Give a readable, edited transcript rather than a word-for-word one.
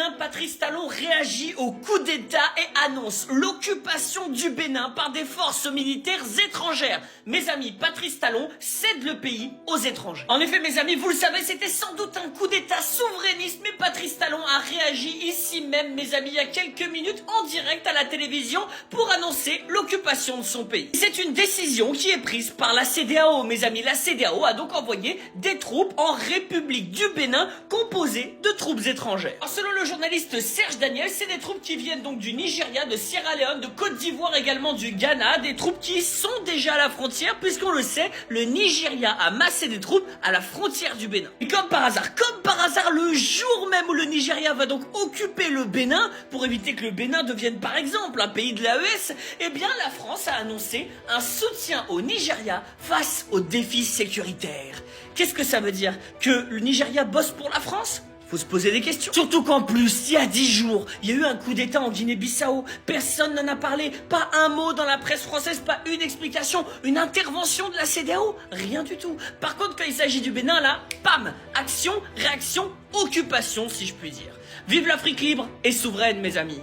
Bénin, Patrice Talon réagit au coup d'État et annonce l'occupation du Bénin par des forces militaires étrangères. Mes amis, Patrice Talon cède le pays aux étrangers. En effet, mes amis, vous le savez, c'était sans doute un coup d'État souverainiste, mais Patrice Talon a réagi ici même, mes amis, il y a quelques minutes en direct à la télévision pour annoncer l'occupation de son pays. C'est une décision qui est prise par la CEDEAO, mes amis. La CEDEAO a donc envoyé des troupes en République du Bénin composées de troupes étrangères. Alors, selon le journaliste Serge Daniel, c'est des troupes qui viennent donc du Nigeria, de Sierra Leone, de Côte d'Ivoire, également du Ghana, des troupes qui sont déjà à la frontière, puisqu'on le sait, le Nigeria a massé des troupes à la frontière du Bénin. Et comme par hasard, le jour même où le Nigeria va donc occuper le Bénin, pour éviter que le Bénin devienne par exemple un pays de l'AES, eh bien la France a annoncé un soutien au Nigeria face aux défis sécuritaires. Qu'est-ce que ça veut dire? Que le Nigeria bosse pour la France? Faut se poser des questions. Surtout qu'en plus, il y a 10 jours, il y a eu un coup d'État en Guinée-Bissau. Personne n'en a parlé. Pas un mot dans la presse française, pas une explication, une intervention de la CEDEAO. Rien du tout. Par contre, quand il s'agit du Bénin, là, pam! Action, réaction, occupation, si je puis dire. Vive l'Afrique libre et souveraine, mes amis.